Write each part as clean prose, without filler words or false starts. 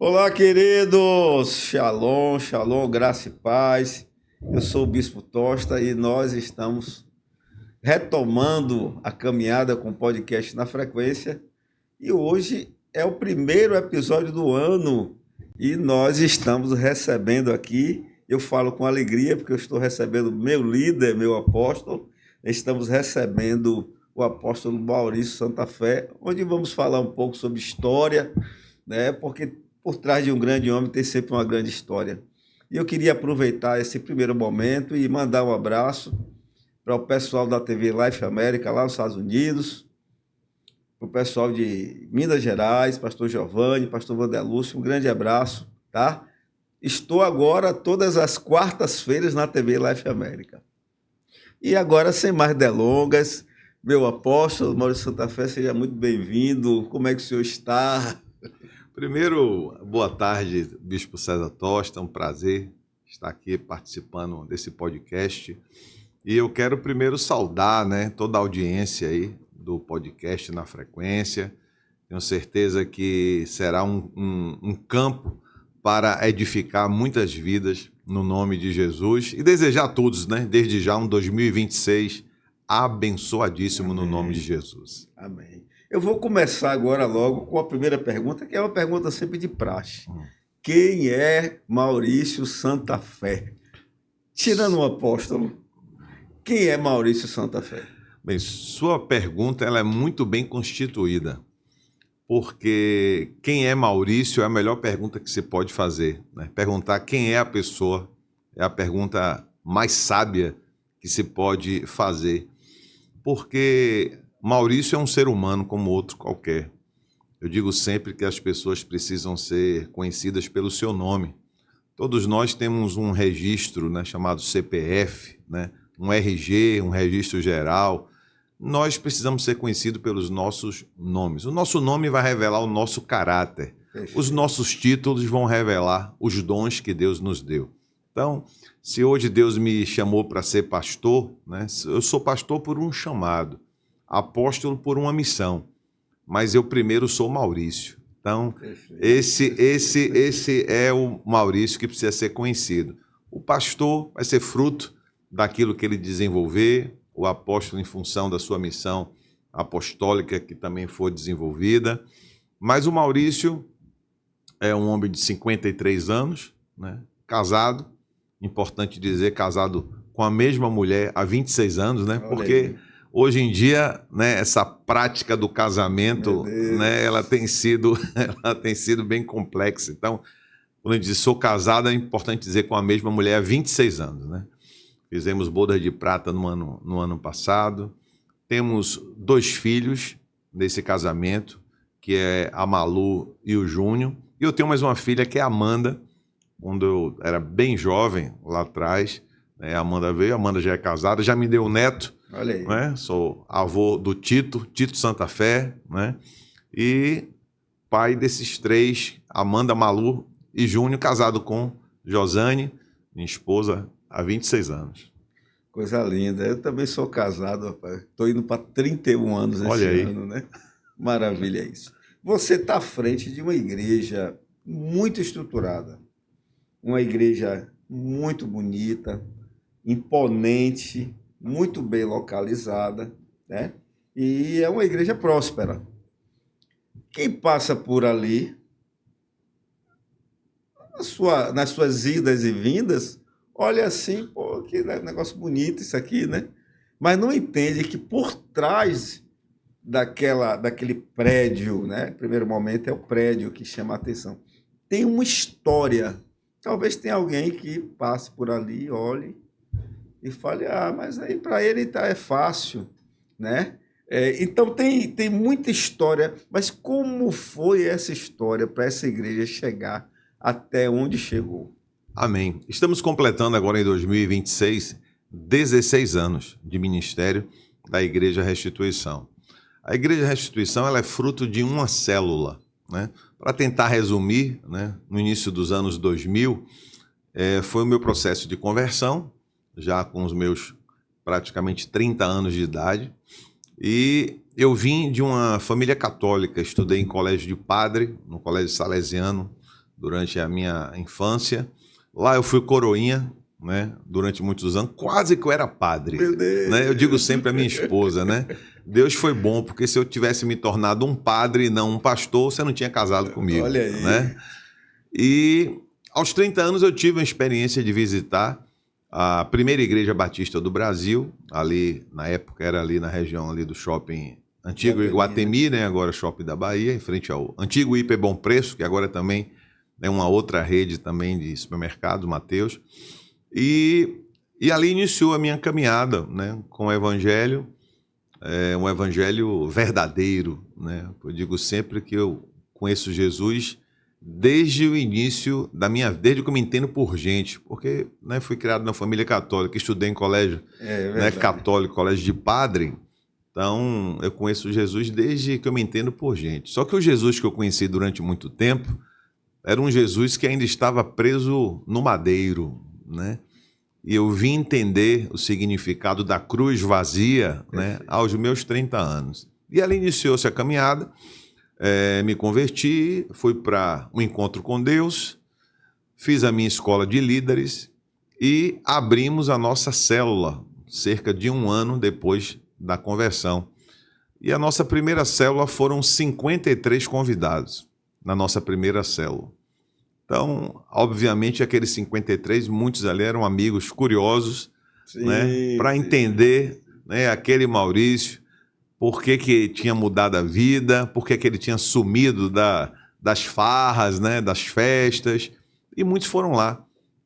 Olá, queridos! Shalom, shalom, graça e paz. Eu sou o Bispo Tosta e nós estamos retomando a caminhada com o podcast na frequência. E hoje é o primeiro episódio do ano e nós estamos recebendo aqui. Eu falo com alegria porque eu estou recebendo meu líder, meu apóstolo. Estamos recebendo o apóstolo Maurício Santa Fé, onde vamos falar um pouco sobre história, né? Porque por trás de um grande homem tem sempre uma grande história. E eu queria aproveitar esse primeiro momento e mandar um abraço para o pessoal da TV Life América, lá nos Estados Unidos, para o pessoal de Minas Gerais, pastor Giovanni, pastor Vandelúcio, um grande abraço, tá? Estou agora todas as quartas-feiras na TV Life América. E agora, sem mais delongas, meu apóstolo Maurício Santa Fé, seja muito bem-vindo. Como é que o senhor está? Primeiro, boa tarde, Bispo César Tosta, é um prazer estar aqui participando desse podcast. E eu quero primeiro saudar, toda a audiência aí do podcast na frequência. Tenho certeza que será um campo para edificar muitas vidas no nome de Jesus. E desejar a todos, desde já, um 2026 abençoadíssimo. Amém. No nome de Jesus. Amém. Eu vou começar agora logo com a primeira pergunta, que é uma pergunta sempre de praxe. Quem é Maurício Santa Fé? Tirando um apóstolo, quem é Maurício Santa Fé? Bem, sua pergunta ela é muito bem constituída, porque quem é Maurício é a melhor pergunta que se pode fazer. Perguntar quem é a pessoa é a pergunta mais sábia que se pode fazer, porque Maurício é um ser humano como outro qualquer. Eu digo sempre que as pessoas precisam ser conhecidas pelo seu nome. Todos nós temos um registro, chamado CPF, um RG, um registro geral. Nós precisamos ser conhecidos pelos nossos nomes. O nosso nome vai revelar o nosso caráter. Os nossos títulos vão revelar os dons que Deus nos deu. Então, se hoje Deus me chamou para ser pastor, eu sou pastor por um chamado, apóstolo por uma missão, mas eu primeiro sou Maurício. Então, esse é o Maurício que precisa ser conhecido. O pastor vai ser fruto daquilo que ele desenvolver, o apóstolo em função da sua missão apostólica que também foi desenvolvida. Mas o Maurício é um homem de 53 anos, casado, importante dizer, casado com a mesma mulher há 26 anos, porque hoje em dia, essa prática do casamento, ela tem sido bem complexa. Então, quando a gente diz sou casado, é importante dizer com a mesma mulher há 26 anos, Fizemos bodas de prata no ano passado. Temos 2 filhos desse casamento, que é a Malu e o Júnior. E eu tenho mais uma filha, que é a Amanda. Quando eu era bem jovem, lá atrás, a Amanda veio. A Amanda já é casada, já me deu um neto. Olha aí. Sou avô do Tito Santa Fé, e pai desses 3, Amanda, Malu e Júnior, casado com Josane, minha esposa, há 26 anos. Coisa linda. Eu também sou casado, rapaz. Estou indo para 31 anos esse ano, Maravilha isso. Você está à frente de uma igreja muito estruturada, uma igreja muito bonita, imponente, muito bem localizada, E é uma igreja próspera. Quem passa por ali, nas suas idas e vindas, olha assim, pô, que negócio bonito isso aqui, Mas não entende que por trás daquele prédio, Primeiro momento é o prédio que chama a atenção. Tem uma história. Talvez tenha alguém que passe por ali, olhe e fale, mas aí para ele é fácil, Então tem muita história, mas como foi essa história para essa igreja chegar até onde chegou? Amém. Estamos completando agora em 2026 16 anos de ministério da Igreja Restituição. A Igreja Restituição ela é fruto de uma célula. Para tentar resumir, no início dos anos 2000, foi o meu processo de conversão, já com os meus praticamente 30 anos de idade, e eu vim de uma família católica, estudei em colégio de padre, no colégio salesiano, durante a minha infância. Lá eu fui coroinha, né, durante muitos anos, quase que eu era padre. Meu Deus. Né? Eu digo sempre à minha esposa, né? Deus foi bom, porque se eu tivesse me tornado um padre e não um pastor, você não tinha casado comigo. Olha aí. Né? E aos 30 anos eu tive a experiência de visitar a primeira igreja batista do Brasil, ali na época era ali na região ali do shopping antigo Iguatemi, né? Agora Shopping da Bahia, em frente ao antigo Hiper Bom Preço, que agora também é uma outra rede também de supermercados, Mateus. E ali iniciou a minha caminhada, né, com o Evangelho, um Evangelho verdadeiro. Né? Eu digo sempre que eu conheço Jesus desde o início da minha vida, desde que eu me entendo por gente, porque, né, fui criado na família católica, estudei em colégio, né, católico, colégio de padre, então eu conheço Jesus desde que eu me entendo por gente. Só que o Jesus que eu conheci durante muito tempo era um Jesus que ainda estava preso no madeiro, né? E eu vim entender o significado da cruz vazia, né, aos meus 30 anos. E ali iniciou-se a caminhada, me converti, fui para um encontro com Deus, fiz a minha escola de líderes e abrimos a nossa célula, cerca de 1 ano depois da conversão. E a nossa primeira célula foram 53 convidados, na nossa primeira célula. Então, obviamente, aqueles 53, muitos ali eram amigos curiosos, né, para entender, né, aquele Maurício, por que tinha mudado a vida, por que ele tinha sumido das farras, né, das festas. E muitos foram lá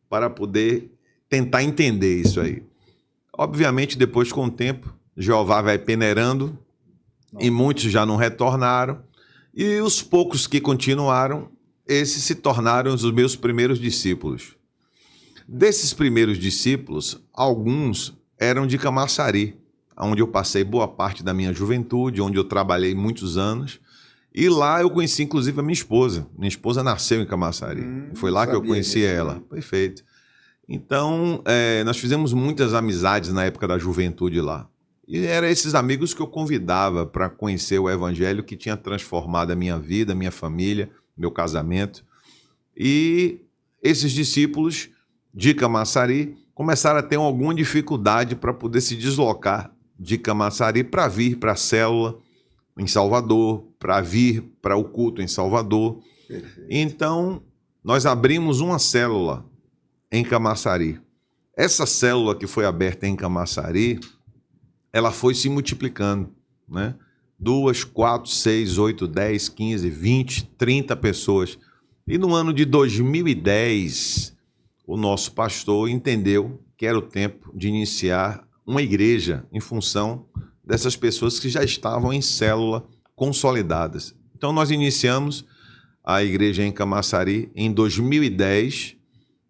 para poder tentar entender isso aí. Obviamente, depois, com o tempo, Jeová vai peneirando e muitos já não retornaram. E os poucos que continuaram, esses se tornaram os meus primeiros discípulos. Desses primeiros discípulos, alguns eram de Camaçari, onde eu passei boa parte da minha juventude, onde eu trabalhei muitos anos. E lá eu conheci, inclusive, a minha esposa. Minha esposa nasceu em Camaçari. Foi lá que eu conheci ela. Perfeito. Então, nós fizemos muitas amizades na época da juventude lá. E eram esses amigos que eu convidava para conhecer o Evangelho, que tinha transformado a minha vida, a minha família, meu casamento. E esses discípulos de Camaçari começaram a ter alguma dificuldade para poder se deslocar de Camaçari para vir para a célula em Salvador, para vir para o culto em Salvador. Perfeito. Então, nós abrimos uma célula em Camaçari. Essa célula que foi aberta em Camaçari, ela foi se multiplicando, né? 2, 4, 6, 8, 10, 15, 20, 30 pessoas. E no ano de 2010, o nosso pastor entendeu que era o tempo de iniciar uma igreja em função dessas pessoas que já estavam em célula consolidadas. Então nós iniciamos a igreja em Camaçari em 2010.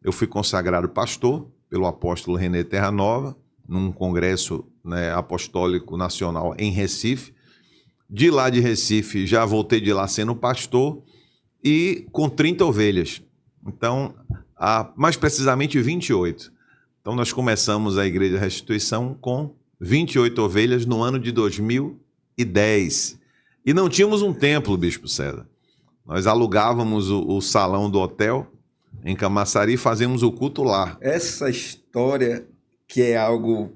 Eu fui consagrado pastor pelo apóstolo René Terra Nova, num congresso, né, apostólico nacional em Recife. De lá de Recife, já voltei de lá sendo pastor e com 30 ovelhas. Então, mais precisamente 28. Então, nós começamos a Igreja Restituição com 28 ovelhas no ano de 2010. E não tínhamos um templo, Bispo César. Nós alugávamos o salão do hotel em Camaçari e fazíamos o culto lá. Essa história que é algo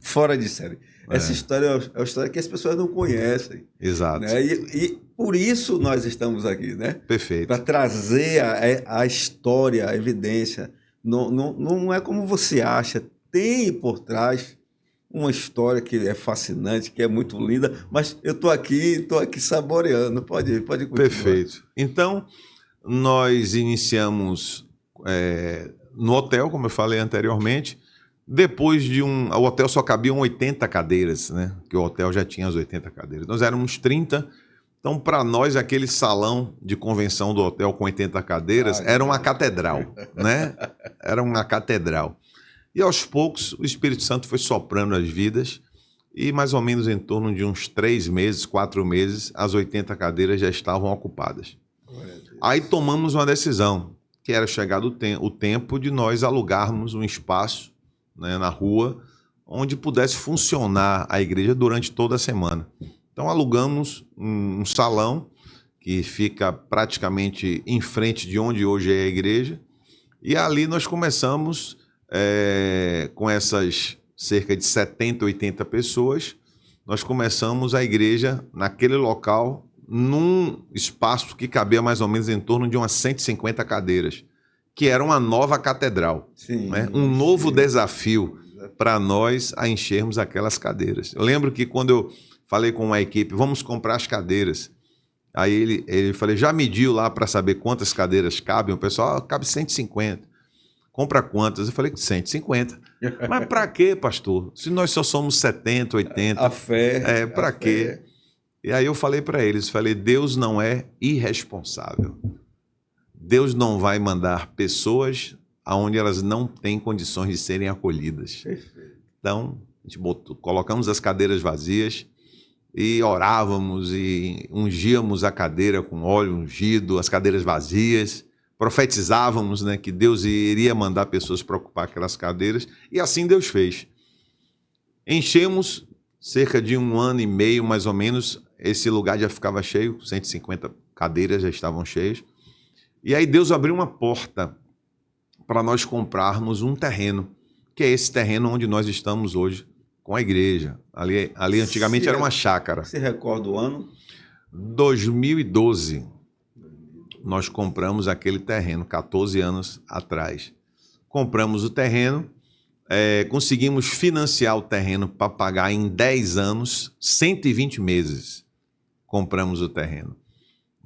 fora de série. Essa história é uma história que as pessoas não conhecem. Exato. Né? E por isso nós estamos aqui, né? Perfeito. Para trazer a história, a evidência. Não é como você acha. Tem por trás uma história que é fascinante, que é muito linda, mas eu estou aqui saboreando. Pode continuar. Perfeito. Então, nós iniciamos no hotel, como eu falei anteriormente. Depois o hotel só cabiam 80 cadeiras, né? Que o hotel já tinha as 80 cadeiras. Nós éramos 30, então para nós aquele salão de convenção do hotel com 80 cadeiras era uma catedral, né? Era uma catedral. E aos poucos o Espírito Santo foi soprando as vidas e mais ou menos em torno de uns 3 meses, 4 meses, as 80 cadeiras já estavam ocupadas. Aí tomamos uma decisão, que era chegado o tempo de nós alugarmos um espaço, né, na rua, onde pudesse funcionar a igreja durante toda a semana. Então alugamos um salão que fica praticamente em frente de onde hoje é a igreja. E ali nós começamos com essas cerca de 70, 80 pessoas, nós começamos a igreja naquele local, num espaço que cabia mais ou menos em torno de umas 150 cadeiras, que era uma nova catedral, Sim, né? Um novo sim. desafio para nós a enchermos aquelas cadeiras. Eu lembro que quando eu falei com a equipe, vamos comprar as cadeiras, aí ele falou, já mediu lá para saber quantas cadeiras cabem? O pessoal, cabe 150. Compra quantas? Eu falei, 150. Mas para quê, pastor? Se nós só somos 70, 80. A fé. Para quê? E aí eu falei para eles, Deus não é irresponsável. Deus não vai mandar pessoas aonde elas não têm condições de serem acolhidas. Perfeito. Então, a gente colocamos as cadeiras vazias e orávamos e ungíamos a cadeira com óleo ungido, as cadeiras vazias, profetizávamos, né, que Deus iria mandar pessoas para ocupar aquelas cadeiras, e assim Deus fez. Enchemos cerca de 1 ano e meio, mais ou menos, esse lugar já ficava cheio, 150 cadeiras já estavam cheias, e aí Deus abriu uma porta para nós comprarmos um terreno, que é esse terreno onde nós estamos hoje com a igreja. Ali antigamente era uma chácara. Você recorda o ano? 2012. Nós compramos aquele terreno, 14 anos atrás. Compramos o terreno, conseguimos financiar o terreno para pagar em 10 anos, 120 meses. Compramos o terreno.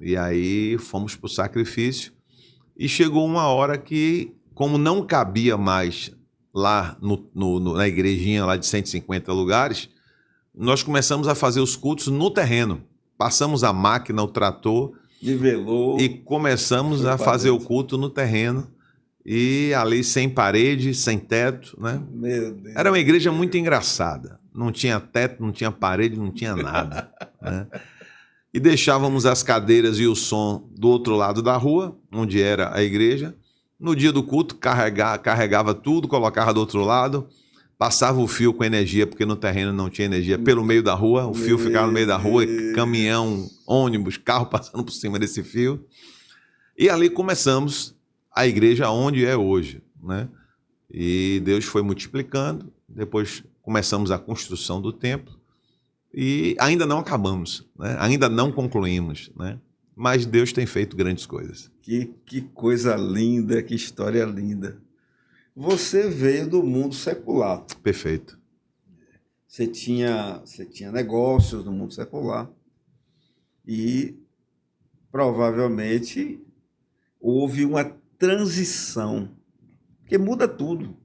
E aí fomos para o sacrifício e chegou uma hora que, como não cabia mais lá na igrejinha lá de 150 lugares, nós começamos a fazer os cultos no terreno. Passamos a máquina, o trator, nivelou e começamos a fazer o culto no terreno, e ali sem parede, sem teto, né? Meu Deus. Era uma igreja muito engraçada. Não tinha teto, não tinha parede, não tinha nada, né? E deixávamos as cadeiras e o som do outro lado da rua, onde era a igreja. No dia do culto, carregava tudo, colocava do outro lado, passava o fio com energia, porque no terreno não tinha energia, pelo meio da rua, o fio ficava no meio da rua, caminhão, ônibus, carro passando por cima desse fio. E ali começamos a igreja onde é hoje, né? E Deus foi multiplicando, depois começamos a construção do templo, e ainda não acabamos, né? Ainda não concluímos, né? Mas Deus tem feito grandes coisas. Que coisa linda, que história linda. Você veio do mundo secular. Perfeito. Você tinha negócios no mundo secular e provavelmente houve uma transição, porque muda tudo.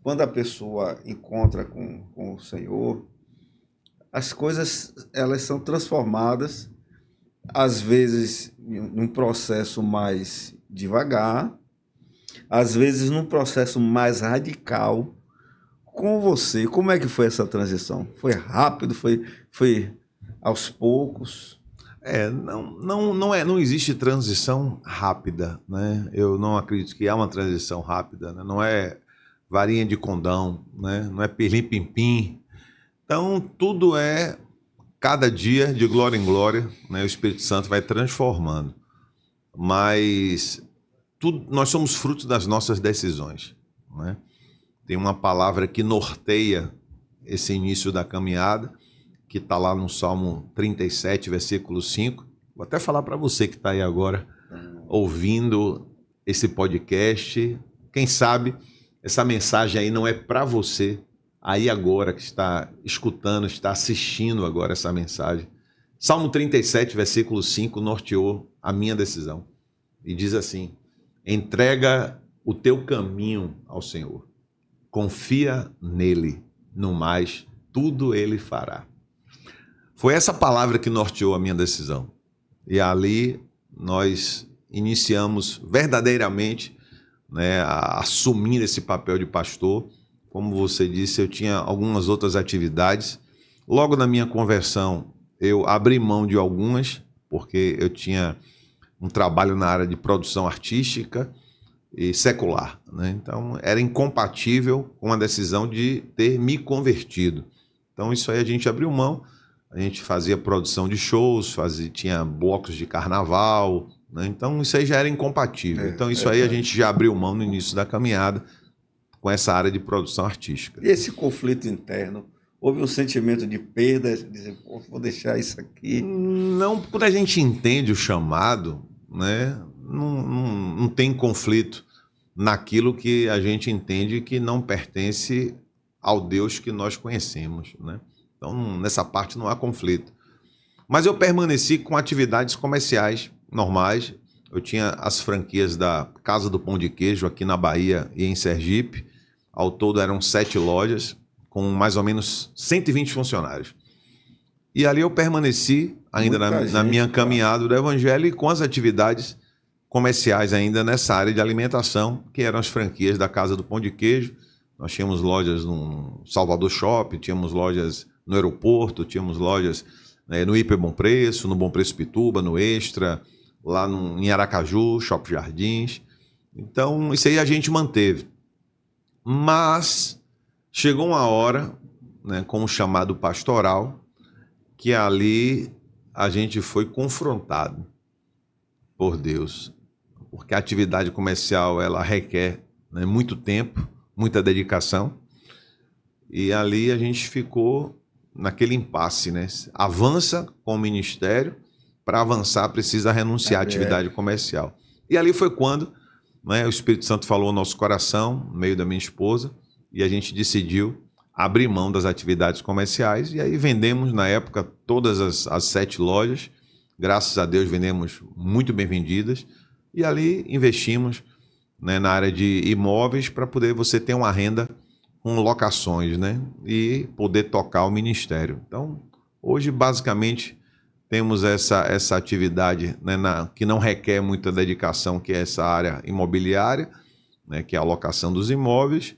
Quando a pessoa encontra com o Senhor, as coisas elas são transformadas, às vezes num processo mais devagar, às vezes num processo mais radical. Com você, como é que foi essa transição? Foi rápido? Foi aos poucos? Não existe transição rápida, né? Eu não acredito que há uma transição rápida, né? Não é varinha de condão, né? Não é pirlim-pim-pim. Então, tudo é cada dia de glória em glória, né? O Espírito Santo vai transformando. Mas nós somos frutos das nossas decisões, né? Tem uma palavra que norteia esse início da caminhada, que está lá no Salmo 37, versículo 5. Vou até falar para você que está aí agora, ouvindo esse podcast. Quem sabe essa mensagem aí não é para você, aí agora que está escutando, está assistindo agora essa mensagem. Salmo 37, versículo 5, norteou a minha decisão. E diz assim: entrega o teu caminho ao Senhor. Confia nele, no mais, tudo ele fará. Foi essa palavra que norteou a minha decisão. E ali nós iniciamos verdadeiramente, né, a assumir esse papel de pastor. Como você disse, eu tinha algumas outras atividades. Logo na minha conversão, eu abri mão de algumas, porque eu tinha um trabalho na área de produção artística e secular, né? Então era incompatível com a decisão de ter me convertido. Então isso aí a gente abriu mão, a gente fazia produção de shows, tinha blocos de carnaval, né? Então isso aí já era incompatível. Então isso aí a gente já abriu mão no início da caminhada com essa área de produção artística. E esse conflito interno, houve um sentimento de perda, de dizer, pô, vou deixar isso aqui? Não, quando a gente entende o chamado, né, não tem conflito naquilo que a gente entende que não pertence ao Deus que nós conhecemos, né? Então, nessa parte não há conflito. Mas eu permaneci com atividades comerciais normais. Eu tinha as franquias da Casa do Pão de Queijo aqui na Bahia e em Sergipe. Ao todo eram 7 lojas, com mais ou menos 120 funcionários. E ali eu permaneci ainda na minha caminhada do Evangelho e com as atividades comerciais ainda nessa área de alimentação, que eram as franquias da Casa do Pão de Queijo. Nós tínhamos lojas no Salvador Shopping, tínhamos lojas no aeroporto, tínhamos lojas no Hiper Bom Preço, no Bom Preço Pituba, no Extra, lá em Aracaju, Shopping Jardins. Então, isso aí a gente manteve. Mas chegou uma hora, né, com o chamado pastoral, que ali a gente foi confrontado por Deus, porque a atividade comercial ela requer, né, muito tempo, muita dedicação, e ali a gente ficou naquele impasse, né? Avança com o ministério, para avançar precisa renunciar à atividade comercial. E ali foi quando, né, o Espírito Santo falou ao nosso coração, no meio da minha esposa, e a gente decidiu abrir mão das atividades comerciais, e aí vendemos, na época, todas as 7 lojas. Graças a Deus, vendemos muito bem vendidas. E ali investimos, né, na área de imóveis para poder você ter uma renda com locações, né, e poder tocar o ministério. Então, hoje, basicamente, temos essa atividade, né, que não requer muita dedicação, que é essa área imobiliária, né, que é a locação dos imóveis,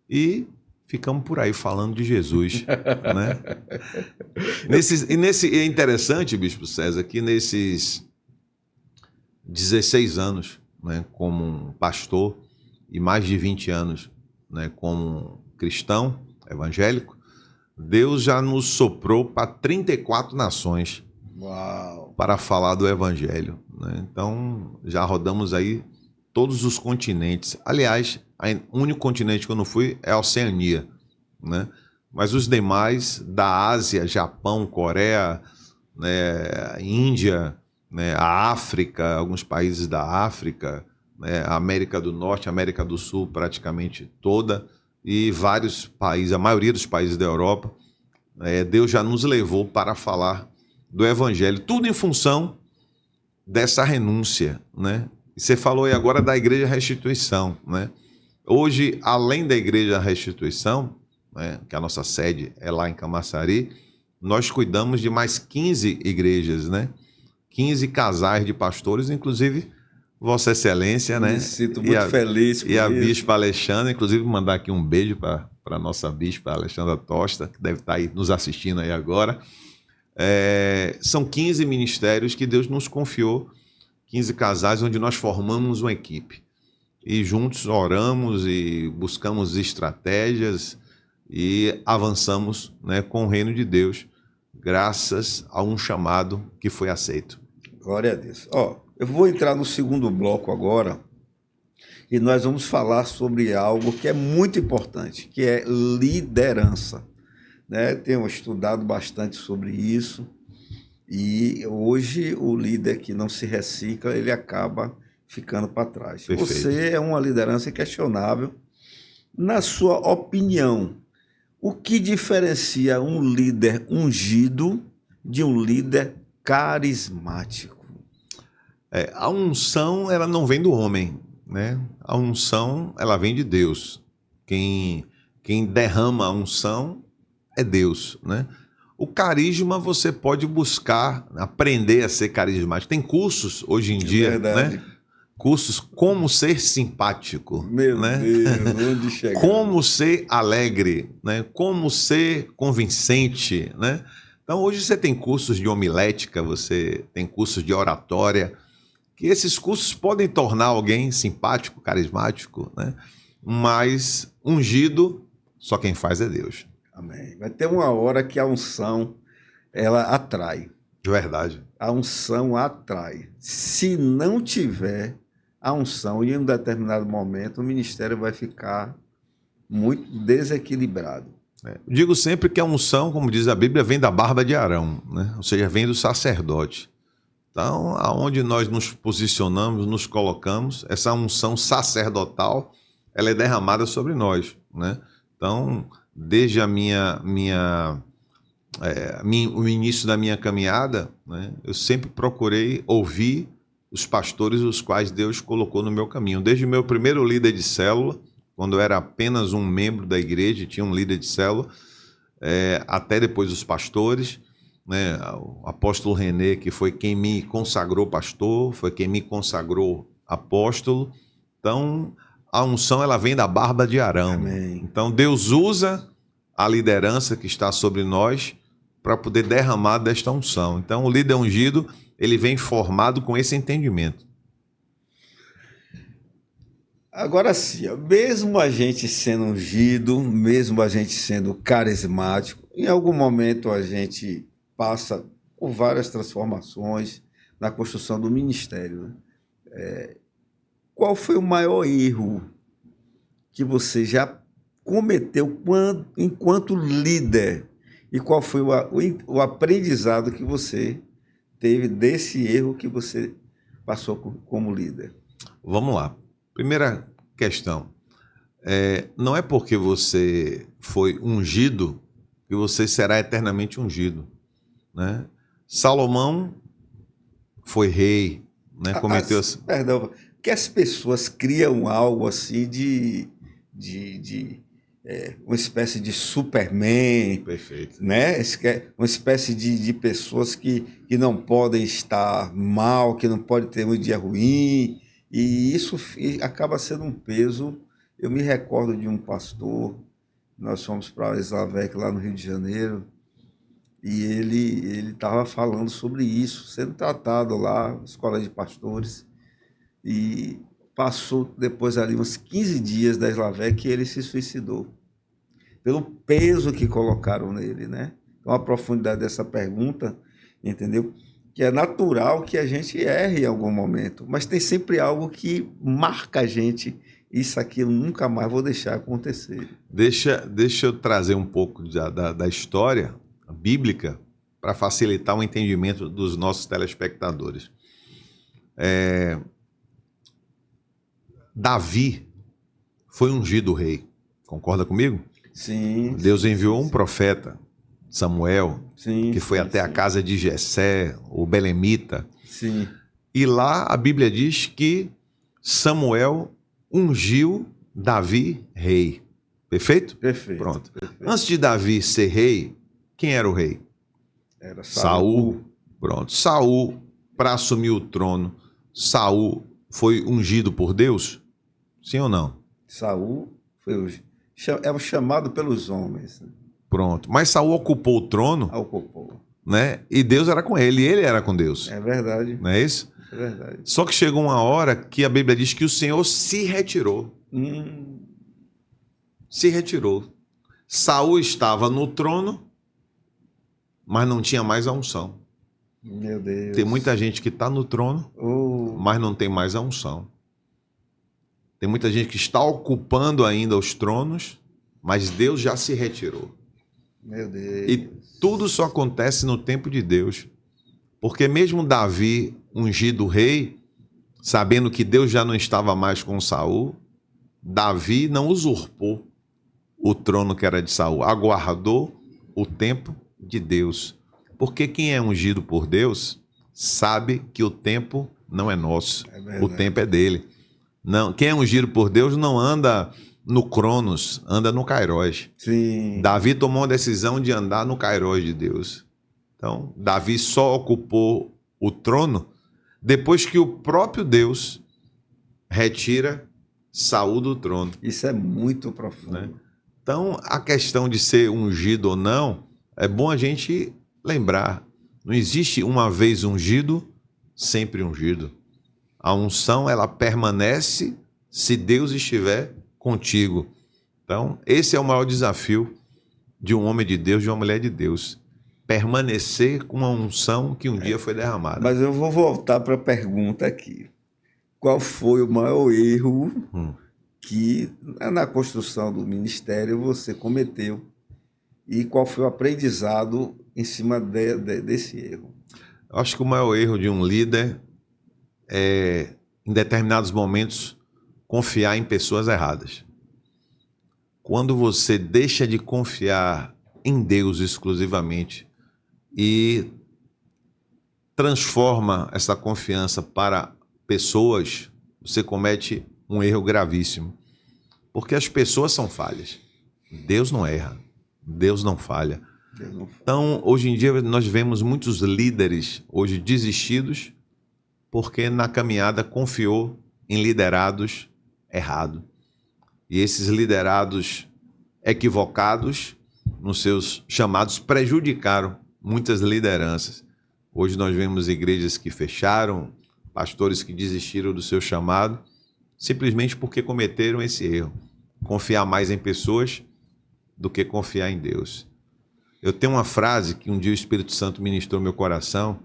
e ficamos por aí falando de Jesus, né? É interessante, Bispo César, que nesses 16 anos, né, como um pastor e mais de 20 anos, né, como cristão evangélico, Deus já nos soprou para 34 nações. Uau. Para falar do evangelho, né? Então já rodamos aí todos os continentes. Aliás, o único continente que eu não fui é a Oceania, né? Mas os demais, da Ásia, Japão, Coreia, né, Índia, né, a África, alguns países da África, né, a América do Norte, a América do Sul praticamente toda, e vários países, a maioria dos países da Europa, Deus já nos levou para falar do evangelho, tudo em função dessa renúncia, né? E você falou aí agora da Igreja Restituição, né? Hoje, além da Igreja Restituição, né, que a nossa sede é lá em Camaçari, nós cuidamos de mais 15 igrejas, né? 15 casais de pastores, inclusive Vossa Excelência, né? Me sinto muito feliz por isso. E a isso. Bispa Alexandra, inclusive mandar aqui um beijo para a nossa Bispa Alexandra Tosta, que deve estar aí nos assistindo aí agora. São 15 ministérios que Deus nos confiou, 15 casais onde nós formamos uma equipe. E juntos oramos e buscamos estratégias e avançamos, né, com o reino de Deus, graças a um chamado que foi aceito. Glória a Deus. Eu vou entrar no segundo bloco agora e nós vamos falar sobre algo que é muito importante, que é liderança. Né? Tenho estudado bastante sobre isso e hoje o líder que não se recicla, ele acaba ficando para trás. Perfeito. Você é uma liderança inquestionável. Na sua opinião, o que diferencia um líder ungido de um líder carismático? A unção, ela não vem do homem, né? A unção, ela vem de Deus. Quem derrama a unção é Deus, né? O carisma você pode buscar, aprender a ser carismático. Tem cursos hoje em dia, verdade, né? Cursos como ser simpático, Meu né? Deus, onde chegar? Como ser alegre, né? Como ser convincente, né? Então hoje você tem cursos de homilética, você tem cursos de oratória, que esses cursos podem tornar alguém simpático, carismático, né? Mas ungido, só quem faz é Deus. Amém. Vai ter uma hora que a unção ela atrai. Verdade. A unção atrai. Se não tiver a unção, em um determinado momento, o ministério vai ficar muito desequilibrado. Digo sempre que a unção, como diz a Bíblia, vem da barba de Arão, né? Ou seja, vem do sacerdote. Então, aonde nós nos posicionamos, nos colocamos, essa unção sacerdotal, ela é derramada sobre nós, né? Então, desde o início da minha caminhada, né, eu sempre procurei ouvir os pastores os quais Deus colocou no meu caminho. Desde o meu primeiro líder de célula, quando eu era apenas um membro da igreja, tinha um líder de célula, até depois os pastores, né, o apóstolo René, que foi quem me consagrou pastor, foi quem me consagrou apóstolo. Então, a unção ela vem da barba de Arão. Amém. Então, Deus usa a liderança que está sobre nós para poder derramar desta unção. Então, o líder ungido, ele vem formado com esse entendimento. Agora sim, ó, mesmo a gente sendo ungido, mesmo a gente sendo carismático, em algum momento a gente passa por várias transformações na construção do ministério, né? Qual foi o maior erro que você já cometeu enquanto líder? E qual foi o aprendizado que você teve desse erro que você passou como líder? Vamos lá. Primeira questão. Não é porque você foi ungido que você será eternamente ungido, né? Salomão foi rei, né? Cometeu... Perdão, que as pessoas criam algo assim de uma espécie de Superman, Perfeito. né? Uma espécie de pessoas que não podem estar mal, que não podem ter um dia ruim, e isso acaba sendo um peso. Eu me recordo de um pastor, nós fomos para Islavec, lá no Rio de Janeiro, e ele estava falando sobre isso, sendo tratado lá, escola de pastores, e passou depois ali uns 15 dias da Islavec e ele se suicidou, pelo peso que colocaram nele, né? Então, a profundidade dessa pergunta, entendeu? Que é natural que a gente erre em algum momento, mas tem sempre algo que marca a gente. Isso aqui eu nunca mais vou deixar acontecer. Deixa eu trazer um pouco da história bíblica para facilitar o entendimento dos nossos telespectadores. Davi foi ungido rei. Concorda comigo? Sim. Deus sim, enviou sim, um profeta, Samuel, sim, que foi sim, até a sim. casa de Jessé, o belemita. Sim, E lá a Bíblia diz que Samuel ungiu Davi rei. Perfeito? perfeito. Pronto. Perfeito. Antes de Davi ser rei, quem era o rei? Era Saul. Pronto. Saul, para assumir o trono, Saul foi ungido por Deus? Sim ou não? Saul é o chamado pelos homens, né? Pronto. Mas Saul ocupou o trono, Ocupou. né? E Deus era com ele, e ele era com Deus. É verdade, Não é isso? é verdade. Só que chegou uma hora que a Bíblia diz que o Senhor se retirou. Se retirou. Saul estava no trono, mas não tinha mais a unção. Meu Deus. Tem muita gente que está no trono, mas não tem mais a unção. Tem muita gente que está ocupando ainda os tronos, mas Deus já se retirou. Meu Deus. E tudo só acontece no tempo de Deus. Porque mesmo Davi, ungido rei, sabendo que Deus já não estava mais com Saul, Davi não usurpou o trono que era de Saul, aguardou o tempo de Deus. Porque quem é ungido por Deus sabe que o tempo não é nosso, o tempo é dele. Não, quem é ungido por Deus não anda no Cronos, anda no Kairos. Sim. Davi tomou a decisão de andar no Kairos de Deus. Então, Davi só ocupou o trono depois que o próprio Deus retira Saul do trono. Isso é muito profundo. Né? Então, a questão de ser ungido ou não, é bom a gente lembrar. Não existe uma vez ungido, sempre ungido. A unção, ela permanece se Deus estiver contigo. Então, esse é o maior desafio de um homem de Deus, de uma mulher de Deus. permanecer com uma unção que um dia foi derramada. Mas eu vou voltar para a pergunta aqui. Qual foi o maior erro que na construção do ministério você cometeu e qual foi o aprendizado em cima desse erro? Eu acho que o maior erro de um líder é, em determinados momentos, confiar em pessoas erradas. Quando você deixa de confiar em Deus exclusivamente e transforma essa confiança para pessoas, você comete um erro gravíssimo. Porque as pessoas são falhas. Deus não erra. Deus não falha. Então, hoje em dia, nós vemos muitos líderes hoje desistidos porque na caminhada confiou em liderados errados. E esses liderados equivocados nos seus chamados prejudicaram muitas lideranças. Hoje nós vemos igrejas que fecharam, pastores que desistiram do seu chamado, simplesmente porque cometeram esse erro. Confiar mais em pessoas do que confiar em Deus. Eu tenho uma frase que um dia o Espírito Santo ministrou no meu coração,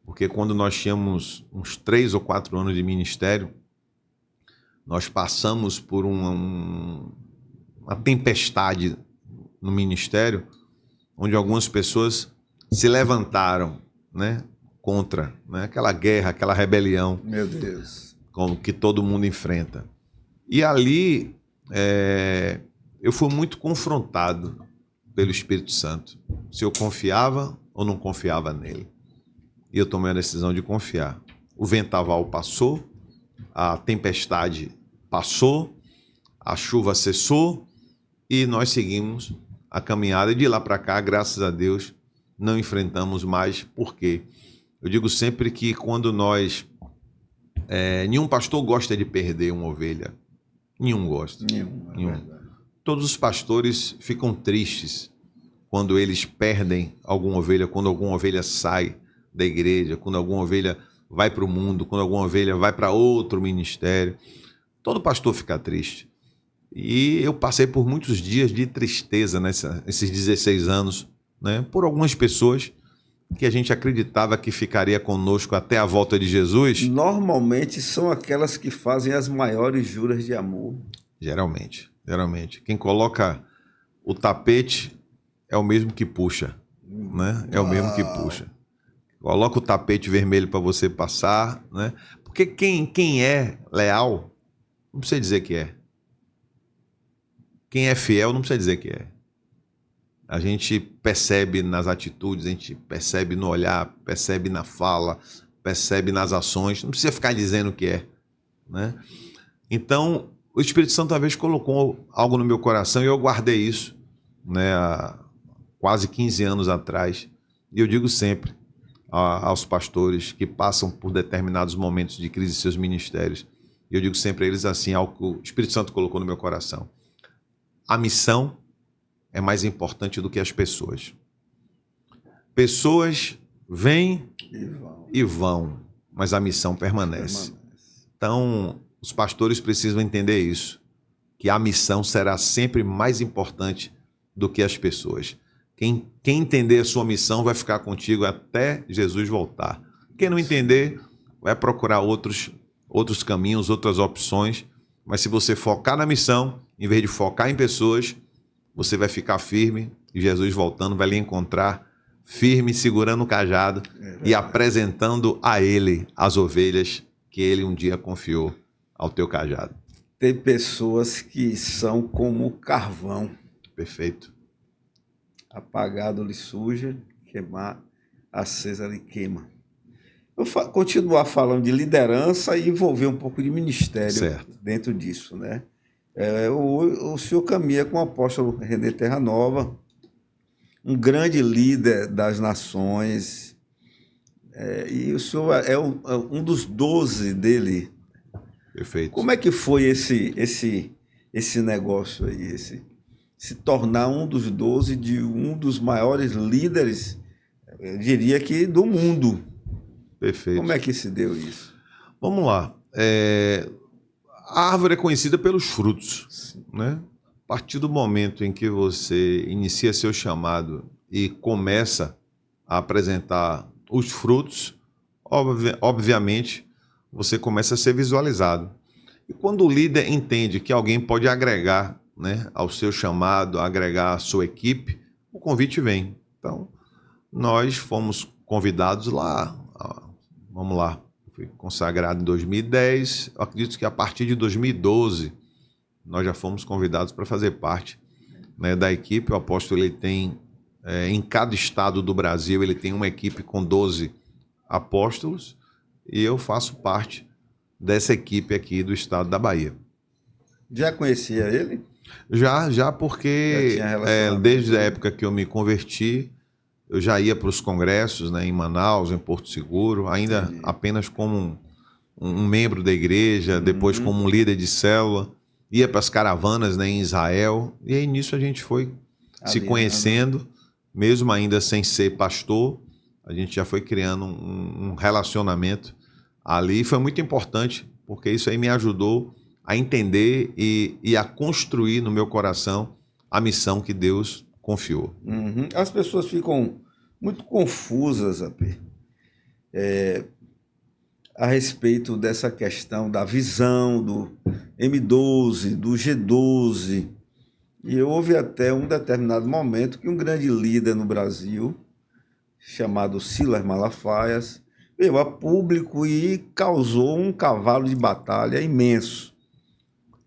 porque quando nós tínhamos uns 3 ou 4 anos de ministério, nós passamos por uma tempestade no ministério, onde algumas pessoas se levantaram, né, contra, né, aquela guerra, aquela rebelião. Meu Deus. Como que todo mundo enfrenta. E ali eu fui muito confrontado pelo Espírito Santo, se eu confiava ou não confiava nele. E eu tomei a decisão de confiar. O vendaval passou, a tempestade passou, a chuva cessou e nós seguimos a caminhada. E de lá para cá, graças a Deus, não enfrentamos mais. Por quê? Eu digo sempre que quando nós... nenhum pastor gosta de perder uma ovelha. Nenhum gosta. Nenhum. Todos os pastores ficam tristes quando eles perdem alguma ovelha, quando alguma ovelha sai da igreja, quando alguma ovelha vai para o mundo, quando alguma ovelha vai para outro ministério. Todo pastor fica triste. E eu passei por muitos dias de tristeza nesses 16 anos, né, por algumas pessoas que a gente acreditava que ficaria conosco até a volta de Jesus. Normalmente são aquelas que fazem as maiores juras de amor. Geralmente. Quem coloca o tapete é o mesmo que puxa, né? É o mesmo que puxa. Coloca o tapete vermelho para você passar, né? Porque quem é leal, não precisa dizer que é. Quem é fiel, não precisa dizer que é. A gente percebe nas atitudes, a gente percebe no olhar, percebe na fala, percebe nas ações. Não precisa ficar dizendo que é, né? Então, o Espírito Santo, talvez, colocou algo no meu coração e eu guardei isso, né, há quase 15 anos atrás. E eu digo sempre aos pastores que passam por determinados momentos de crise em seus ministérios, e eu digo sempre a eles assim, algo que o Espírito Santo colocou no meu coração. A missão é mais importante do que as pessoas. Pessoas vêm e vão, mas a missão permanece. Então, os pastores precisam entender isso, que a missão será sempre mais importante do que as pessoas. Quem entender a sua missão vai ficar contigo até Jesus voltar. Quem não entender vai procurar outros caminhos, outras opções, mas se você focar na missão, em vez de focar em pessoas, você vai ficar firme e Jesus voltando vai lhe encontrar firme, segurando o cajado e apresentando a ele as ovelhas que ele um dia confiou ao teu cajado. Tem pessoas que são como carvão. Perfeito. Apagado lhe suja, queimar, acesa lhe queima. Eu continuar falando de liderança e envolver um pouco de ministério dentro disso, né? O senhor caminha com o apóstolo René Terra Nova, um grande líder das nações, e o senhor é um dos 12 dele. Perfeito. Como é que foi esse negócio aí, se tornar um dos 12 de um dos maiores líderes, eu diria que do mundo? Perfeito. Como é que se deu isso? Vamos lá. A árvore é conhecida pelos frutos, né? A partir do momento em que você inicia seu chamado e começa a apresentar os frutos, obviamente, você começa a ser visualizado. E quando o líder entende que alguém pode agregar, né, ao seu chamado, agregar à sua equipe, o convite vem. Então, nós fomos convidados lá, vamos lá, fui consagrado em 2010, eu acredito que a partir de 2012 nós já fomos convidados para fazer parte, né, da equipe. O apóstolo ele tem, em cada estado do Brasil, ele tem uma equipe com 12 apóstolos e eu faço parte dessa equipe aqui do estado da Bahia. Já conhecia ele? Já porque Já tinha relacionamento, desde a né? época que eu me converti, eu já ia para os congressos, né, em Manaus, em Porto Seguro, ainda Entendi. apenas como um membro da igreja, depois como um líder de célula, ia para as caravanas, né, em Israel, e aí nisso a gente foi se Alinhando. conhecendo, mesmo ainda sem ser pastor, a gente já foi criando um relacionamento ali, e foi muito importante, porque isso aí me ajudou a entender e a construir no meu coração a missão que Deus confiou. Uhum. As pessoas ficam muito confusas, AP, a respeito dessa questão da visão do M12, do G12. E houve até um determinado momento que um grande líder no Brasil, chamado Silas Malafaia, veio a público e causou um cavalo de batalha imenso.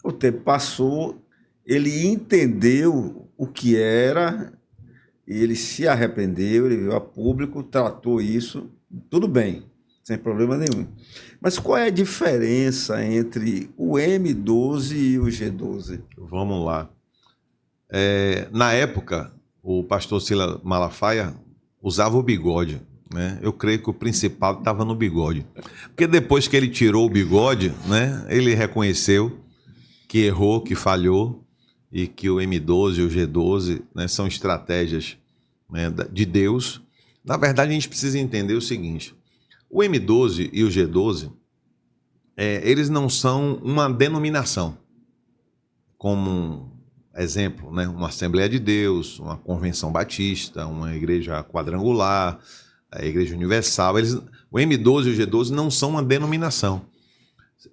O tempo passou, ele entendeu o que era, e ele se arrependeu, ele veio a público, tratou isso, tudo bem, sem problema nenhum. Mas qual é a diferença entre o M12 e o G12? Vamos lá. Na época, o pastor Silas Malafaia usava o bigode, né? Eu creio que o principal estava no bigode. Porque depois que ele tirou o bigode, né, ele reconheceu que errou, que falhou, e que o M12 e o G12, né, são estratégias, né, de Deus. Na verdade, a gente precisa entender o seguinte: o M12 e o G12, eles não são uma denominação, como exemplo, né, uma Assembleia de Deus, uma Convenção Batista, uma igreja quadrangular, a Igreja Universal. O M12 e o G12 não são uma denominação,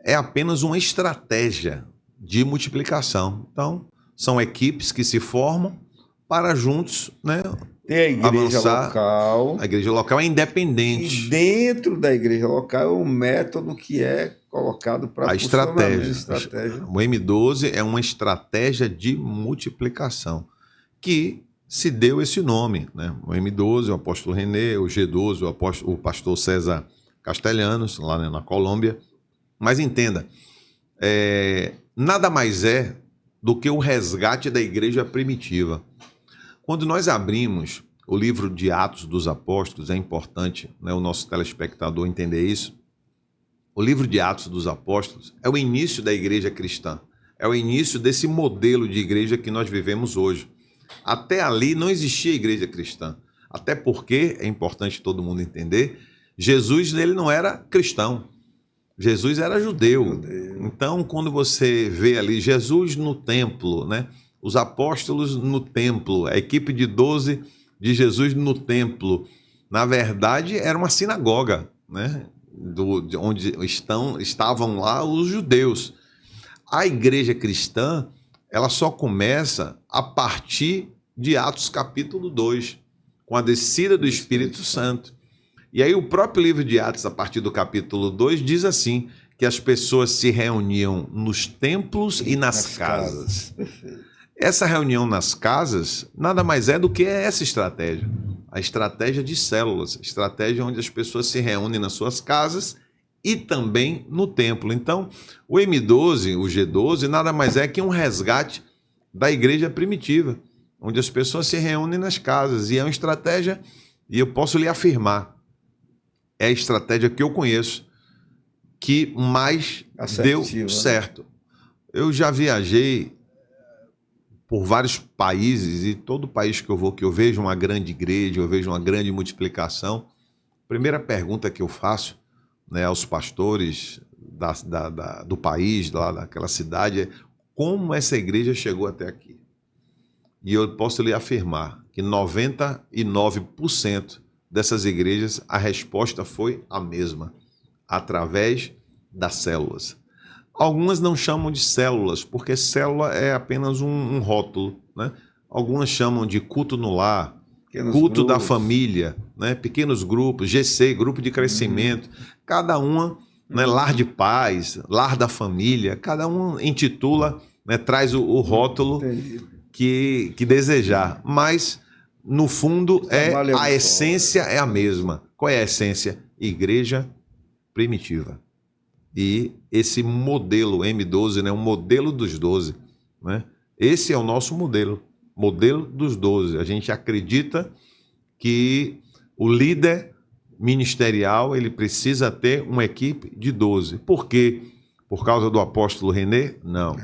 é apenas uma estratégia de multiplicação. Então, são equipes que se formam para juntos, né, Tem a igreja avançar. local, A igreja local é e independente. dentro da igreja local é um método que é colocado para A funcionamento, estratégia. O M12 é uma estratégia de multiplicação que se deu esse nome, né? O M12, o apóstolo René, o G12, o pastor César Castelhanos, lá, né, na Colômbia. Mas entenda, nada mais é do que o resgate da igreja primitiva. Quando nós abrimos o livro de Atos dos Apóstolos, é importante, né, o nosso telespectador entender isso. O livro de Atos dos Apóstolos é o início da igreja cristã, é o início desse modelo de igreja que nós vivemos hoje. Até ali não existia igreja cristã, até porque, é importante todo mundo entender, Jesus ele não era cristão, Jesus era judeu. Então, quando você vê ali Jesus no templo, né, os apóstolos no templo, a equipe de 12 de Jesus no templo, na verdade era uma sinagoga, né? De onde estavam lá os judeus. A igreja cristã, ela só começa a partir de Atos capítulo 2, com a descida do Espírito Santo. E aí o próprio livro de Atos, a partir do capítulo 2, diz assim, que as pessoas se reuniam nos templos e nas casas. Essa reunião nas casas nada mais é do que essa estratégia. A estratégia de células, a estratégia onde as pessoas se reúnem nas suas casas e também no templo. Então, o M12, o G12, nada mais é que um resgate da igreja primitiva, onde as pessoas se reúnem nas casas. E é uma estratégia, e eu posso lhe afirmar, é a estratégia que eu conheço que mais deu certo. Eu já viajei por vários países, e todo país que eu vou, que eu vejo uma grande igreja, eu vejo uma grande multiplicação, a primeira pergunta que eu faço, né, aos pastores do país, lá daquela cidade, é como essa igreja chegou até aqui. E eu posso lhe afirmar que 99% dessas igrejas, a resposta foi a mesma, através das células. Algumas não chamam de células, porque célula é apenas um rótulo, né? Algumas chamam de culto no lar, Pequenos culto da grupos. família, né? Pequenos grupos, GC, grupo de crescimento, cada uma, né? Lar de paz, lar da família, cada um intitula, né? Traz o rótulo Entendi. que desejar, mas no fundo trabalho é um a só, essência é a mesma. Qual é a essência? Igreja primitiva. E esse modelo M12, né, um modelo dos 12, né? Esse é o nosso modelo dos 12. A gente acredita que o líder ministerial ele precisa ter uma equipe de 12. Por quê? Por causa do apóstolo René? Não.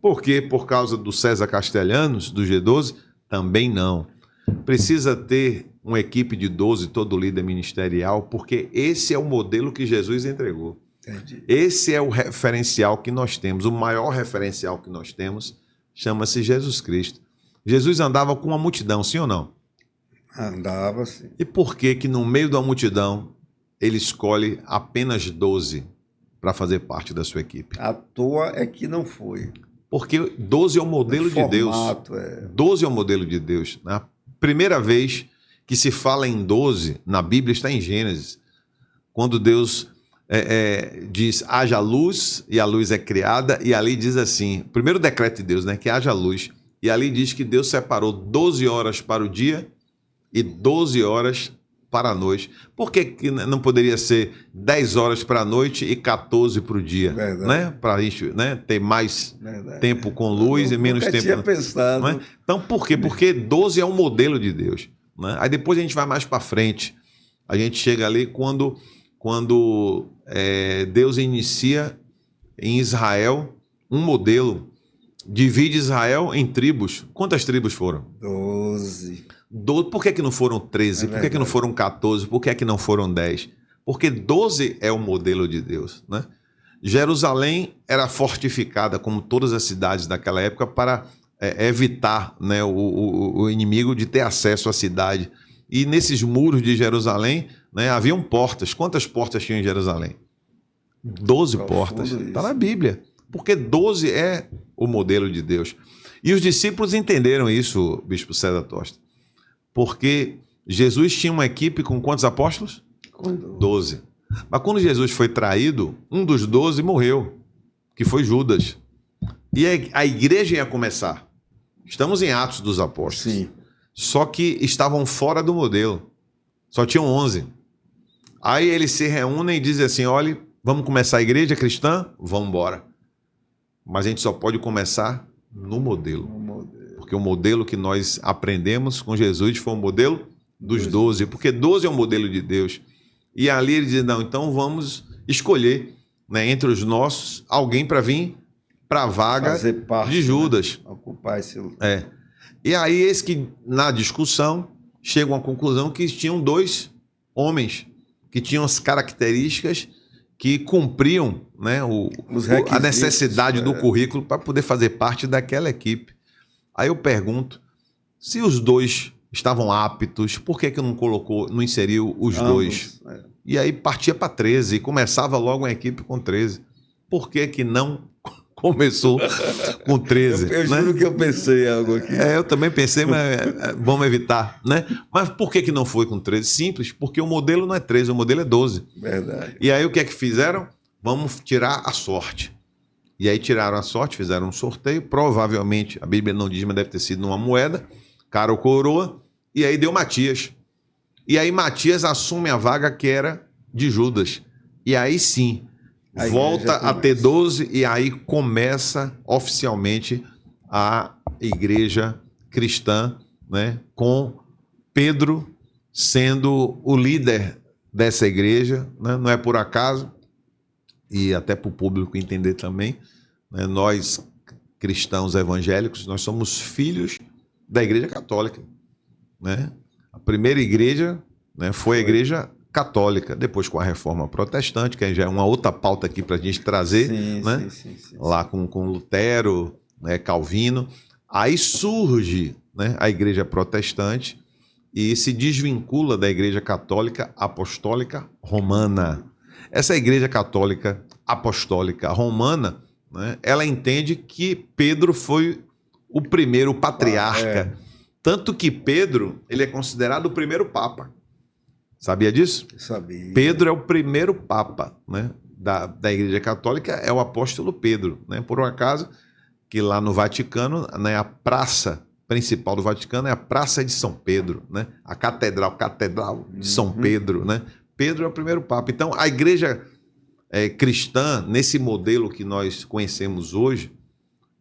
Por quê? Por causa do César Castelhanos, do G12? Também não. Precisa ter uma equipe de 12, todo líder ministerial, porque esse é o modelo que Jesus entregou. Entendi. Esse é o referencial que nós temos, o maior referencial que nós temos chama-se Jesus Cristo. Jesus andava com uma multidão, sim ou não? Andava assim. E por que que no meio da multidão ele escolhe apenas 12 para fazer parte da sua equipe? À toa é que não foi. Porque 12 é o modelo de Deus. Formato, é. 12 é o modelo de Deus. A primeira vez que se fala em 12 na Bíblia está em Gênesis, quando Deus diz haja luz e a luz é criada, e ali diz assim, primeiro decreto de Deus, né, que haja luz, e ali diz que Deus separou 12 horas para o dia e 12 horas para a noite. Por que não poderia ser 10 horas para a noite e 14 para o dia? Verdade. Né? Para a gente, né, ter mais Verdade. tempo com luz e menos tempo... tinha pensado. Não é? Então, por quê? Porque 12 é um modelo de Deus. Né? Aí depois a gente vai mais para frente. A gente chega ali quando Deus inicia em Israel um modelo. Divide Israel em tribos. Quantas tribos foram? 12. Por que não foram 13? Por que não foram 14? Por que não foram 10? Porque 12 é o modelo de Deus. Né? Jerusalém era fortificada, como todas as cidades daquela época, para evitar, né, o inimigo de ter acesso à cidade. E nesses muros de Jerusalém, né, haviam portas. Quantas portas tinham em Jerusalém? 12 portas. Está na Bíblia. Porque 12 é o modelo de Deus. E os discípulos entenderam isso, Bispo César Tosta. Porque Jesus tinha uma equipe com quantos apóstolos? 12. Mas quando Jesus foi traído, um dos 12 morreu, que foi Judas. E a igreja ia começar. Estamos em Atos dos Apóstolos. Sim. Só que estavam fora do modelo. Só tinham 11. Aí eles se reúnem e dizem assim, olha, vamos começar a igreja cristã? Vamos embora. Mas a gente só pode começar no modelo. Porque o modelo que nós aprendemos com Jesus foi o modelo dos 12. Porque 12 é o modelo de Deus. E ali ele diz, não, então vamos escolher, né, entre os nossos alguém para vir para a vaga fazer parte, de Judas. Né? Ocupar esse lugar. E aí eis que na discussão chegam à conclusão que tinham 2 homens que tinham as características que cumpriam, né, a necessidade do currículo para poder fazer parte daquela equipe. Aí eu pergunto, se os 2 estavam aptos, por que não inseriu os 2? E aí partia para 13 e começava logo uma equipe com 13. Por que não começou com 13? Eu juro que eu pensei algo aqui. Eu também pensei, mas vamos evitar, né? Mas por que não foi com 13? Simples, porque o modelo não é 13, o modelo é 12. Verdade. E aí o que é que fizeram? Vamos tirar a sorte. E aí tiraram a sorte, fizeram um sorteio, provavelmente, a Bíblia não diz, mas deve ter sido numa moeda, cara ou coroa, e aí deu Matias. E aí Matias assume a vaga que era de Judas. E aí sim, volta a ter 12 e aí começa oficialmente a igreja cristã, né, com Pedro sendo o líder dessa igreja, né? Não é por acaso, e até para o público entender também, né, nós cristãos evangélicos, nós somos filhos da Igreja Católica. Né? A primeira igreja, né, foi a Igreja Católica, depois com a Reforma Protestante, que já é uma outra pauta aqui para a gente trazer, sim, né? sim. Lá com Lutero, né, Calvino. Aí surge, né, a Igreja Protestante e se desvincula da Igreja Católica Apostólica Romana. Essa Igreja Católica Apostólica Romana, né, ela entende que Pedro foi o primeiro patriarca. Tanto que Pedro, ele é considerado o primeiro papa. Sabia disso? Sabia. Pedro é o primeiro papa, né, da Igreja Católica, é o apóstolo Pedro. Né? Por um acaso, que lá no Vaticano, né, a praça principal do Vaticano é a Praça de São Pedro, né? A Catedral de São Pedro. Né? Pedro é o primeiro papa. Então, a Igreja cristã, nesse modelo que nós conhecemos hoje,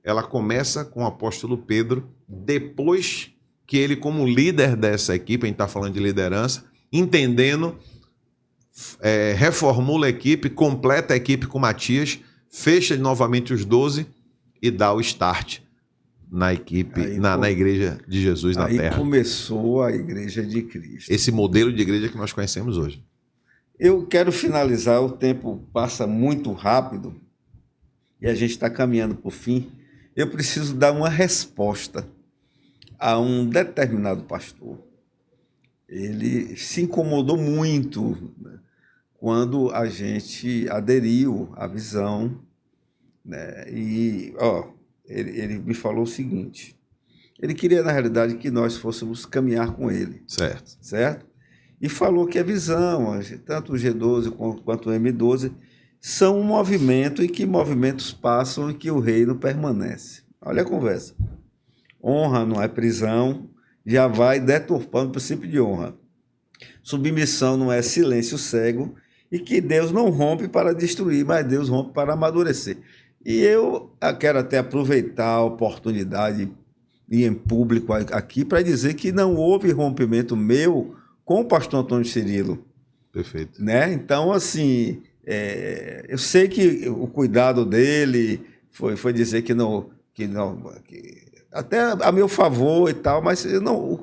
ela começa com o apóstolo Pedro, depois que ele, como líder dessa equipe, a gente está falando de liderança, entendendo, reformula a equipe, completa a equipe com Matias, fecha novamente os 12 e dá o start na equipe, na Igreja de Jesus na Terra. Aí começou a Igreja de Cristo. Esse modelo de igreja que nós conhecemos hoje. Eu quero finalizar, o tempo passa muito rápido e a gente está caminhando para o fim. Eu preciso dar uma resposta a um determinado pastor. Ele se incomodou muito, né, quando a gente aderiu à visão, né, e ele me falou o seguinte: ele queria, na realidade, que nós fôssemos caminhar com ele. Certo? E falou que a visão, tanto o G12 quanto o M12, são um movimento e que movimentos passam e que o reino permanece. Olha a conversa. Honra não é prisão, já vai deturpando o princípio de honra. Submissão não é silêncio cego, e que Deus não rompe para destruir, mas Deus rompe para amadurecer. E eu quero até aproveitar a oportunidade e em público aqui para dizer que não houve rompimento meu com o pastor Antônio Cirilo. Perfeito. Né? Então, assim, eu sei que o cuidado dele foi dizer que até a meu favor e tal, mas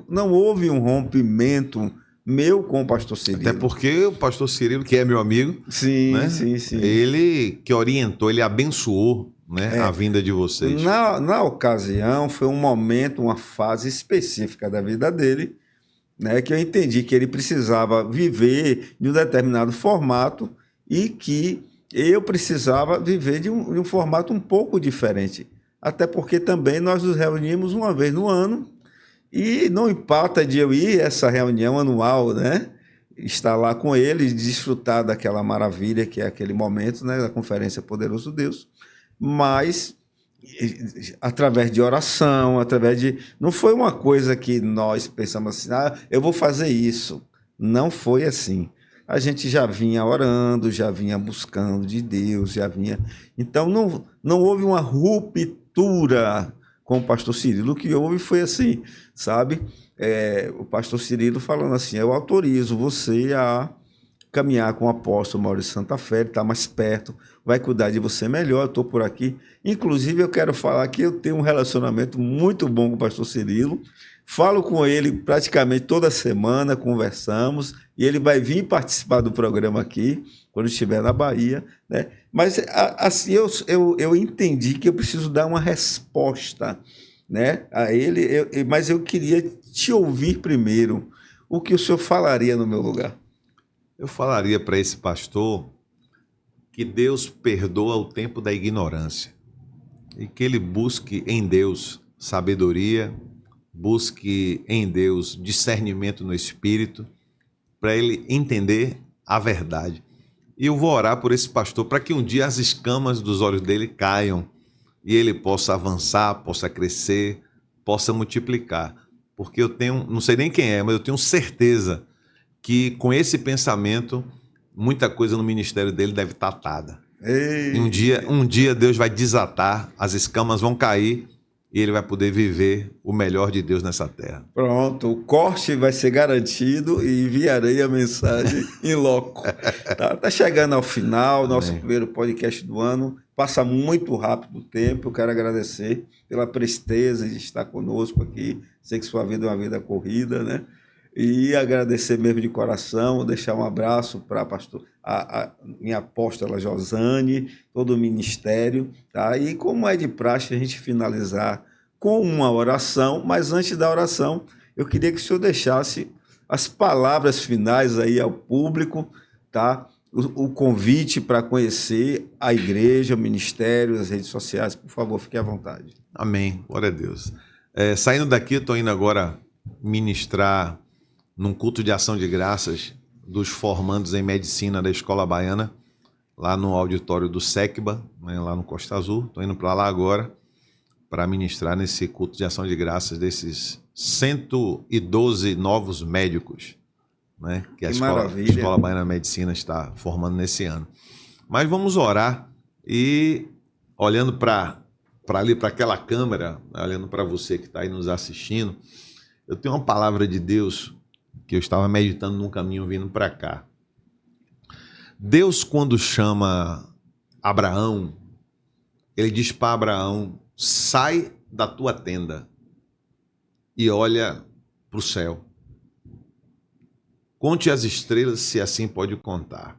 não houve um rompimento meu com o pastor Cirilo. Até porque o pastor Cirilo, que é meu amigo, sim, né? sim. Ele que orientou, ele abençoou, né, a vinda de vocês. Na ocasião, foi um momento, uma fase específica da vida dele, né, que eu entendi que ele precisava viver de um determinado formato e que eu precisava viver de um formato um pouco diferente. Até porque também nós nos reunimos uma vez no ano e não importa de eu ir a essa reunião anual, né, estar lá com ele, desfrutar daquela maravilha que é aquele momento, né, da Conferência Poderoso Deus, mas através de oração, não foi uma coisa que nós pensamos assim, eu vou fazer isso. Não foi assim. A gente já vinha orando, já vinha buscando de Deus, já vinha... Então, não houve uma ruptura com o pastor Cirilo. O que houve foi assim, sabe? O pastor Cirilo falando assim, eu autorizo você a caminhar com o apóstolo Maurício Santa Fé, ele está mais perto, vai cuidar de você melhor, eu estou por aqui. Inclusive, eu quero falar que eu tenho um relacionamento muito bom com o pastor Cirilo, falo com ele praticamente toda semana, conversamos, e ele vai vir participar do programa aqui, quando estiver na Bahia, né? Mas, assim, eu entendi que eu preciso dar uma resposta, né, a ele, mas eu queria te ouvir primeiro. O que o senhor falaria no meu lugar? Eu falaria para esse pastor que Deus perdoa o tempo da ignorância e que ele busque em Deus sabedoria, busque em Deus discernimento no espírito, para ele entender a verdade. E eu vou orar por esse pastor para que um dia as escamas dos olhos dele caiam e ele possa avançar, possa crescer, possa multiplicar. Porque eu tenho, não sei nem quem é, mas eu tenho certeza que com esse pensamento, muita coisa no ministério dele deve estar atada. E um dia Deus vai desatar, as escamas vão cair e ele vai poder viver o melhor de Deus nessa terra. Pronto, o corte vai ser garantido e enviarei a mensagem em loco. Tá chegando ao final, nosso primeiro podcast do ano. Passa muito rápido o tempo. Eu quero agradecer pela presteza de estar conosco aqui. Sei que sua vida é uma vida corrida, né? E agradecer mesmo de coração, deixar um abraço para a minha apóstola Josane, todo o ministério, tá? E como é de praxe, a gente finalizar com uma oração, mas antes da oração, eu queria que o senhor deixasse as palavras finais aí ao público, tá? O convite para conhecer a igreja, o ministério, as redes sociais, por favor, fique à vontade. Amém. Glória a Deus. Saindo daqui, estou indo agora ministrar num culto de ação de graças dos formandos em medicina da Escola Baiana, lá no auditório do SECBA, né, lá no Costa Azul. Estou indo para lá agora para ministrar nesse culto de ação de graças desses 112 novos médicos, né, que a Escola Baiana de Medicina está formando nesse ano. Mas vamos orar e olhando para ali, para aquela câmera, olhando para você que está aí nos assistindo, eu tenho uma palavra de Deus que eu estava meditando num caminho vindo para cá. Deus, quando chama Abraão, ele diz para Abraão: sai da tua tenda e olha para o céu. Conte as estrelas, se assim pode contar.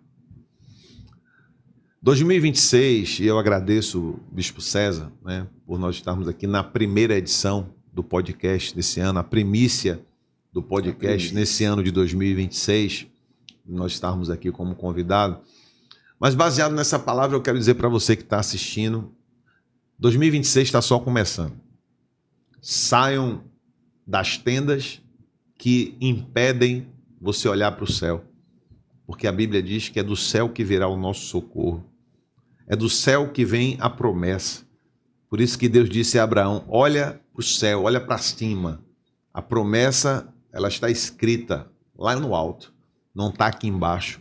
2026, e eu agradeço o Bispo César, né, por nós estarmos aqui na primeira edição do podcast desse ano, a primícia do podcast nesse ano de 2026, nós estarmos aqui como convidado. Mas baseado nessa palavra, eu quero dizer para você que está assistindo, 2026 está só começando. Saiam das tendas que impedem você olhar para o céu, porque a Bíblia diz que é do céu que virá o nosso socorro, é do céu que vem a promessa. Por isso que Deus disse a Abraão: olha para o céu, olha para cima. A promessa, ela está escrita lá no alto, não está aqui embaixo.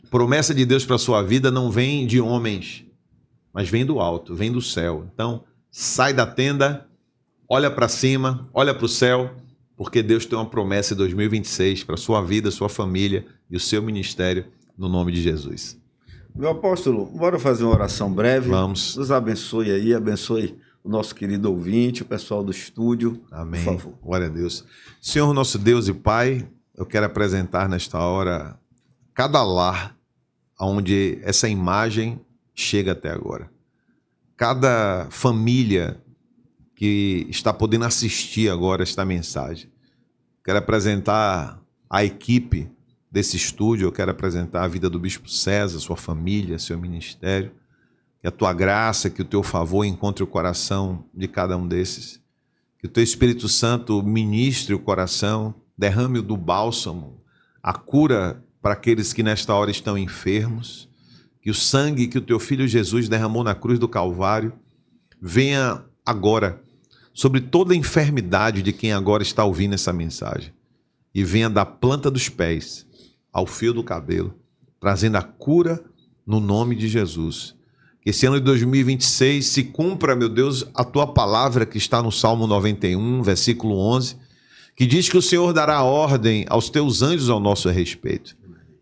A promessa de Deus para a sua vida não vem de homens, mas vem do alto, vem do céu. Então, sai da tenda, olha para cima, olha para o céu, porque Deus tem uma promessa em 2026 para a sua vida, sua família e o seu ministério, no nome de Jesus. Meu apóstolo, bora fazer uma oração breve? Vamos. Nos abençoe aí, abençoe o nosso querido ouvinte, o pessoal do estúdio. Amém. Por favor. Glória a Deus. Senhor, nosso Deus e Pai, eu quero apresentar nesta hora cada lar onde essa imagem chega até agora. Cada família que está podendo assistir agora esta mensagem. Quero apresentar a equipe desse estúdio, eu quero apresentar a vida do Bispo César, sua família, seu ministério. Que a tua graça, que o teu favor encontre o coração de cada um desses. Que o teu Espírito Santo ministre o coração, derrame o do bálsamo, a cura para aqueles que nesta hora estão enfermos. Que o sangue que o teu Filho Jesus derramou na cruz do Calvário venha agora sobre toda a enfermidade de quem agora está ouvindo essa mensagem. E venha da planta dos pés ao fio do cabelo, trazendo a cura no nome de Jesus. Que esse ano de 2026 se cumpra, meu Deus, a tua palavra que está no Salmo 91, versículo 11, que diz que o Senhor dará ordem aos teus anjos ao nosso respeito.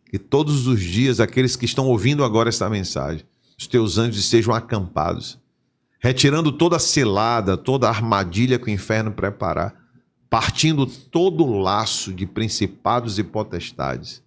Que todos os dias aqueles que estão ouvindo agora esta mensagem, os teus anjos estejam acampados, retirando toda a cilada, toda a armadilha que o inferno preparar, partindo todo o laço de principados e potestades.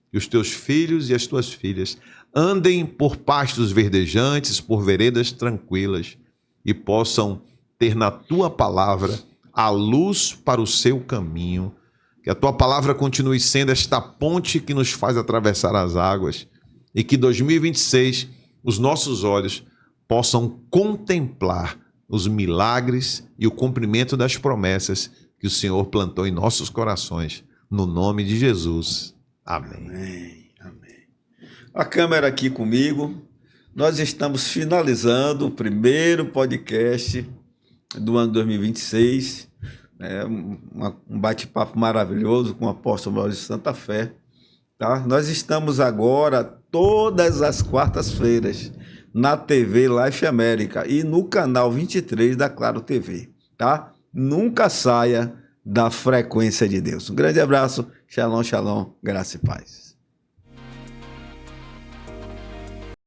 Que os teus filhos e as tuas filhas andem por pastos verdejantes, por veredas tranquilas e possam ter na tua palavra a luz para o seu caminho. Que a tua palavra continue sendo esta ponte que nos faz atravessar as águas e que 2026 os nossos olhos possam contemplar os milagres e o cumprimento das promessas que o Senhor plantou em nossos corações. No nome de Jesus. Amém. Amém. Amém. A câmera aqui comigo. Nós estamos finalizando o primeiro podcast do ano 2026. Um bate-papo maravilhoso com o apóstolo Maurício Santa Fé. Tá? Nós estamos agora todas as quartas-feiras na TV Life América e no canal 23 da Claro TV. Tá? Nunca saia da frequência de Deus. Um grande abraço. Shalom, shalom. Graça e paz.